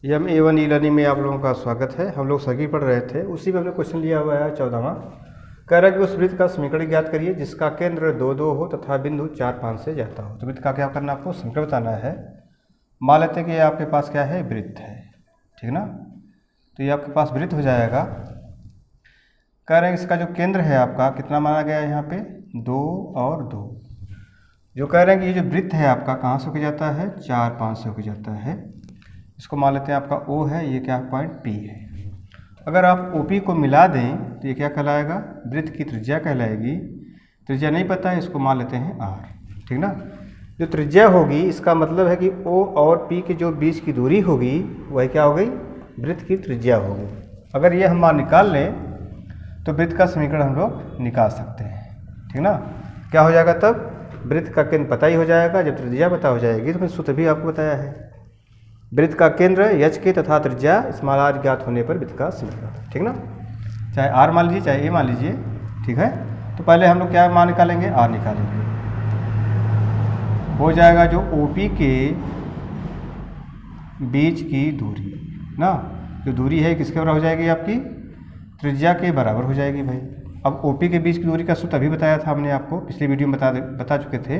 MA1 e learning में आप लोगों का स्वागत है। हम लोग सर्किट पढ़ रहे थे, उसी में हमने क्वेश्चन लिया हुआ है 14वां। कह रहा है कि उस वृत्त का समीकरण ज्ञात करिए जिसका केंद्र 2 2 हो तथा बिंदु 4 5 से जाता हो। तो वृत्त का क्या करना, आपको समीकरण बताना है। मान लेते हैं कि आपके पास क्या है, वृत्त है, ठीक ना। तो ये आपके पास वृत्त हो जाएगा। कह रहे हैं इसका जो केंद्र है आपका कितना माना गया है यहाँ पे, 2 और 2। जो कह रहे हैं कि ये जो वृत्त है आपका कहाँ से होकर जाता है, 4 5 से होकर जाता है। इसको मान लेते हैं आपका O है, ये क्या पॉइंट P है। अगर आप OP को मिला दें तो ये क्या कहलाएगा, वृत्त की त्रिज्या कहलाएगी। त्रिज्या नहीं पता है, इसको मान लेते हैं R, ठीक ना। जो त्रिज्या होगी इसका मतलब है कि O और P के जो बीच की दूरी होगी वह क्या हो गई, वृत्त की त्रिज्या होगी। अगर ये हम मान निकाल लें तो वृत्त का समीकरण हम लोग निकाल सकते हैं, ठीक ना। क्या हो जाएगा तब, वृत्त का केंद्र पता ही हो जाएगा। जब त्रिज्या पता हो जाएगी तो फिर सूत्र भी आपको बताया है। वृत्त का केंद्र h के तथा त्रिज्या स्मॉल r ज्ञात होने पर वृत्त का समीकरण, ठीक ना। चाहे r मान लीजिए चाहे a मान लीजिए, ठीक है। तो पहले हम लोग क्या मान निकालेंगे, r निकालेंगे। हो जाएगा जो OP के बीच की दूरी ना, जो दूरी है किसके बराबर हो जाएगी, आपकी त्रिज्या के बराबर हो जाएगी भाई। अब OP के बीच की दूरी का सूत्र अभी बताया था हमने आपको, पिछली वीडियो में बता चुके थे।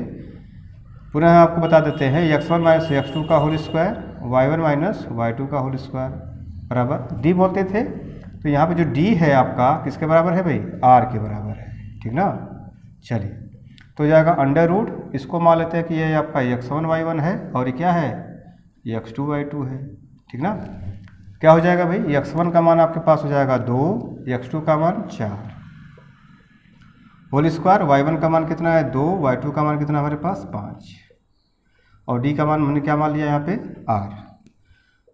पुनः आपको बता देते हैं, x1 माइनस x2 का whole square, y1 minus y2 का होल स्क्वायर बराबर d बोलते थे। तो यहाँ पे जो d है आपका किसके बराबर है भाई, r के बराबर है, ठीक ना। चलिए तो जाएगा अंडर रूट, इसको मान लेते हैं कि ये आपका x1 y1 है और ये क्या है, x2 y2 है, ठीक ना। क्या हो जाएगा भाई, x1 का मान आपके पास हो जाएगा 2, x2 का मान 4 होल स्क्वायर, y1 का मान कितना है 2, y2 का मान कितना हमारे पास 5 और d का मान हमने क्या मान लिया यहाँ पे, r।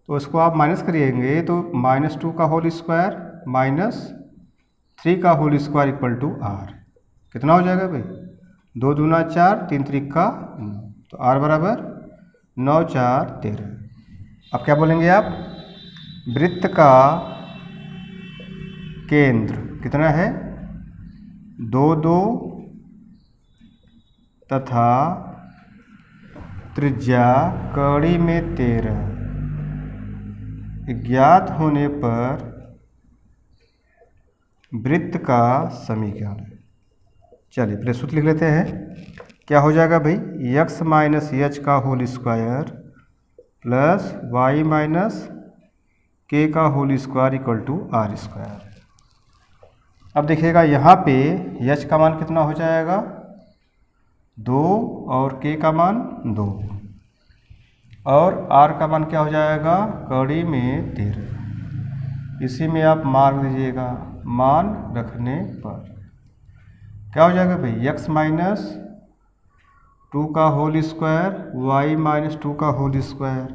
तो इसको आप माइनस करिएंगे तो -2 का होल स्क्वायर -3 का whole square equal to r। कितना हो जाएगा भाई, 2 दूना 4, 3 त्रिक का 9, तो r बराबर 9 4 13। अब क्या बोलेंगे आप, वृत्त का केंद्र कितना है 2 2 तथा त्रिज्या कड़ी में 13 ज्ञात होने पर वृत्त का समीकरण। चलिए पहले सूत्र लिख लेते हैं। क्या हो जाएगा भाई, x माइनस एच का whole square plus y minus k का whole square equal to r square. अब देखिएगा यहाँ पे h का मान कितना हो जाएगा 2 और k का मान 2 और r का मान क्या हो जाएगा, कड़ी में 13। इसी में आप मान लीजिएगा, मान रखने पर क्या हो जाएगा भाई, x माइनस 2 का होल स्क्वायर, y माइनस 2 का होल स्क्वायर,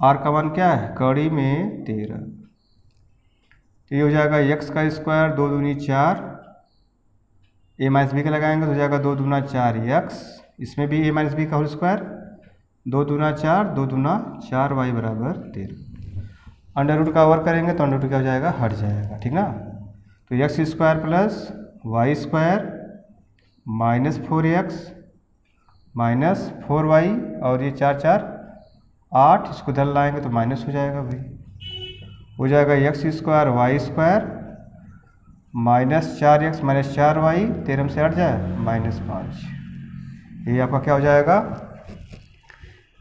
r का मान क्या है, कड़ी में 13। तो ये हो जाएगा x का स्क्वायर 2 दूनी 4, a माइनस बी का लगाएंगे तो हो जाएगा 2 दूना 4x, इसमें भी a माइनस बी का होल स्क्वायर, 2 दूना 4, 2 दूना 4, y बराबर 13। अंडर रूट का ओवर करेंगे तो अंडर रूट क्या हो जाएगा, हट जाएगा, ठीक ना। तो x square plus y square minus 4x minus 4y और ये 4 4 8, इसको इधर लाएंगे तो माइनस हो जाएगा भाई। हो जाएगा x square y square minus 4x minus 4y, 13 से हट जाए -5। ये आपका क्या हो जाएगा,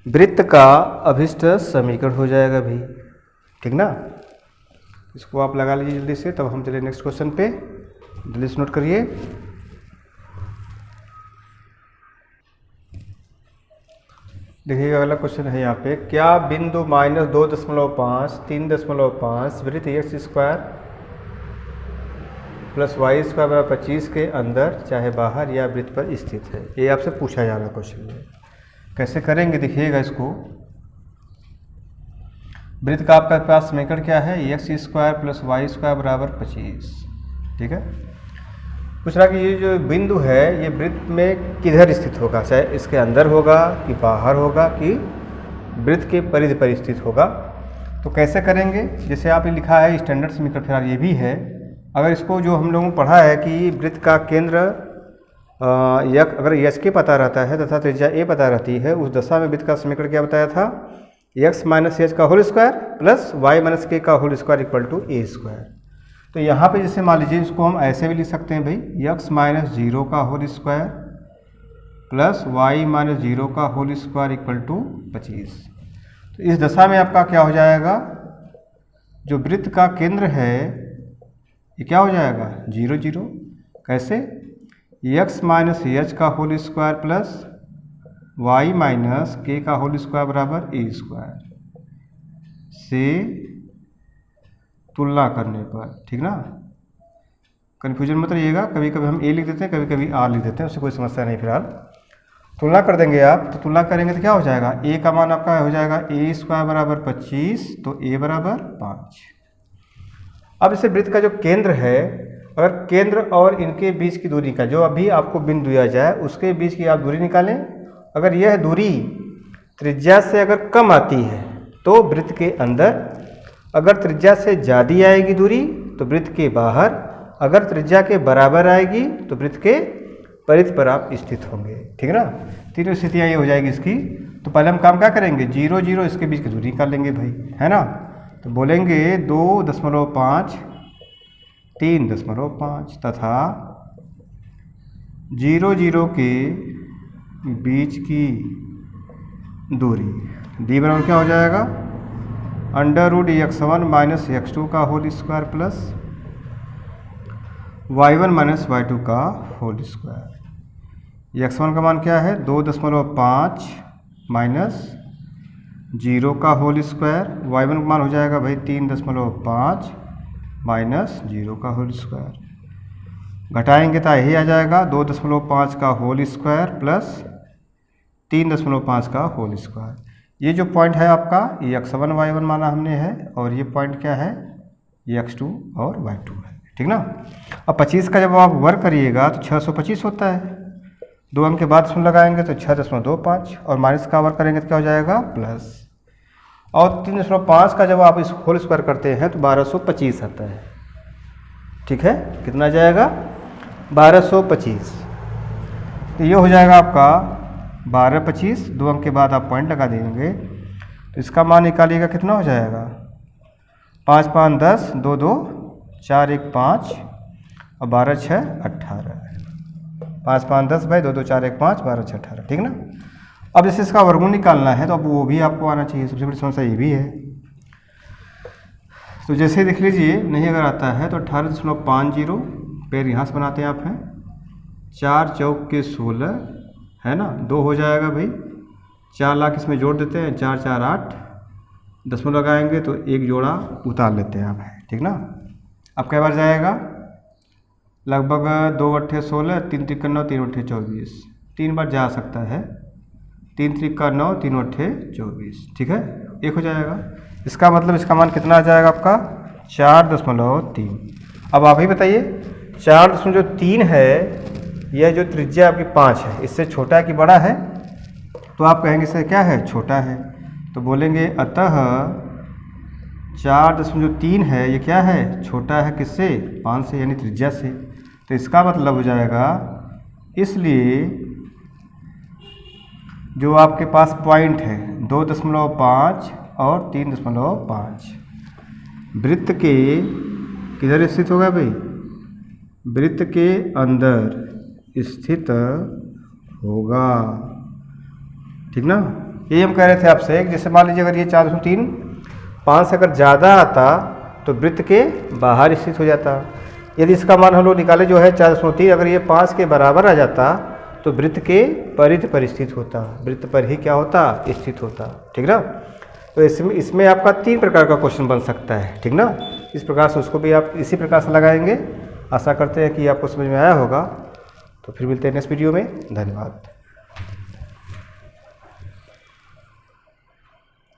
वृत्त का अभिष्ट समीकरण हो जाएगा भाई, ठीक ना। इसको आप लगा लीजिए जल्दी से, तब हम चले नेक्स्ट क्वेश्चन पे। जल्दी से नोट करिए। देखिए अगला क्वेश्चन है यहाँ पे, क्या बिंदु -2.5 3.5 वृत्त x square plus y square बराबर 25 के अंदर चाहे बाहर या वृत्त पर स्थित है। ये आपसे पूछा जा रहा है क्वेश्चन में। कैसे करेंगे देखिएगा इसको। वृत्त का आपके पास समीकरण क्या है, x square plus y square बराबर 25, ठीक है। पूछ रहा कि ये जो बिंदु है ये वृत्त में किधर स्थित होगा, चाहे इसके अंदर होगा कि बाहर होगा कि वृत्त के परिधि पर स्थित होगा। तो कैसे करेंगे, जैसे आप ये लिखा है स्टैंडर्ड समीकरण, फिर ये भी है। अगर इसको जो हम लोगों ने पढ़ा है कि वृत्त का केंद्र अगर यच के पता रहता है तथा त्रिज्या ए पता रहती है, उस दशा में वृत्त का समीकरण क्या बताया था, एक्स माइनस एच का whole square plus y minus k का whole square equal to a square. तो यहाँ पे जैसे मान लीजिए इसको हम ऐसे भी लिख सकते हैं भाई, एक्स माइनस जीरो का whole square plus y minus zero का होल स्क्वायर इक्वल टू 25। तो इस दशा में आपका क्या हो जाएगा, जो वृत्त का केंद्र है ये क्या हो जाएगा, 0 0। कैसे, एक्स माइनस एच का whole square plus y minus k का होल स्क्वायर बराबर ए स्क्वायर से तुलना करने पर, ठीक ना। कन्फ्यूजन मत रहिएगा, कभी कभी हम ए लिख देते हैं, कभी कभी आर लिख देते हैं, उससे कोई समस्या नहीं। फिलहाल तुलना कर देंगे आप, तो तुलना करेंगे तो क्या हो जाएगा, ए का मान आपका हो जाएगा ए स्क्वायर बराबर 25, तो ए बराबर 5। अब इसे वृत्त का जो केंद्र है, अगर केंद्र और इनके बीच की दूरी का जो अभी आपको बिंदु दिया जाए उसके बीच की आप दूरी निकालें। अगर यह दूरी त्रिज्या से अगर कम आती है तो वृत्त के अंदर, अगर त्रिज्या से ज़्यादा आएगी दूरी तो वृत्त के बाहर, अगर त्रिज्या के बराबर आएगी तो वृत्त के परिधि पर आप स्थित होंगे, ठीक है ना। तीनों स्थितियाँ ये हो जाएगी इसकी। तो पहले हम काम क्या करेंगे, 0 0 इसके बीच की दूरी निकाल लेंगे भाई, है ना। तो बोलेंगे 2.5 3.5 तथा 0 0 के बीच की दूरी डी बराबर क्या हो जाएगा, √x1 माइनस x2 का whole square plus y1 minus y2 का होल स्क्वायर। x1 का मान क्या है, 2.5 माइनस 0 का होल स्क्वायर, y1 का मान हो जाएगा भाई 3.5 माइनस 0 का होल स्क्वायर। घटाएंगे तो यही आ जाएगा 2.5 का होल स्क्वायर प्लस 3.5 का होल स्क्वायर। ये जो पॉइंट है आपका ये x1 y1 माना हमने है, और ये पॉइंट क्या है, ये x2 और y2 है, ठीक ना। अब 25 का जब आप वर्ग करिएगा तो 625 होता है, 2 अंक के बाद शून्य लगाएंगे तो 6.25, और माइनस का वर्ग करेंगे तो क्या हो जाएगा प्लस, और 3.5 का जब आप इस होल स्क्वायर करते हैं तो 1225 आता है, ठीक है। कितना जाएगा, 1225। तो ये हो जाएगा आपका 1225, 2 अंक के बाद आप पॉइंट लगा देंगे तो इसका मान निकालिएगा, कितना हो जाएगा, 5 5 10, 2 2 4 1 5 और 12 6 18, 5 5 10 भाई 2 2 4 1 5 12 6 18, ठीक ना। अब जैसे इसका वर्गमूल निकालना है तो अब वो भी आपको आना चाहिए, सबसे बड़ी समस्या ये भी है। तो जैसे देख लीजिए, नहीं अगर आता है तो 18.50 पेड़ यहाँ से बनाते हैं आप हैं, 4 चौक के 16 है ना, 2 हो जाएगा भाई, 4 लाख इसमें जोड़ देते हैं, 4 4 8, दशमलव लगाएंगे तो एक जोड़ा उतार लेते हैं आप, है ठीक ना। अब कै बार जाएगा, लगभग 2 अट्ठे 16, 3 त्रिक 9, 3 अट्ठे 24, 3 बार जा सकता है, 3 त्रिक 9, 3 अट्ठे 24, ठीक है, 1 हो जाएगा। इसका मतलब इसका मान कितना आ जाएगा आपका, 4.3। अब आप ही बताइए 4.3 है, यह जो त्रिज्या आपकी 5 है, इससे छोटा है कि बड़ा है, तो आप कहेंगे इससे क्या है, छोटा है। तो बोलेंगे अतः 4.3 है, ये क्या है, छोटा है किससे, 5 से, यानी त्रिज्या से। तो इसका मतलब हो जाएगा, इसलिए जो आपके पास पॉइंट है 2.5 और 3.5 वृत्त के किधर स्थित होगा भाई, वृत्त के अंदर स्थित होगा, ठीक ना। यही हम कह रहे थे आपसे, जैसे मान लीजिए अगर ये 4.3 5 से अगर ज़्यादा आता तो वृत्त के बाहर स्थित हो जाता। यदि इसका मान हम लोग निकाले जो है 4.3, अगर ये 5 के बराबर आ जाता तो वृत्त के परिधि पर स्थित होता, वृत्त पर ही क्या होता, स्थित होता, ठीक ना। तो इसमें आपका 3 प्रकार का क्वेश्चन बन सकता है, ठीक ना। इस प्रकार से उसको भी आप इसी प्रकार से लगाएंगे। आशा करते हैं कि आपको समझ में आया होगा। तो फिर मिलते हैं नेक्स्ट वीडियो में, धन्यवाद।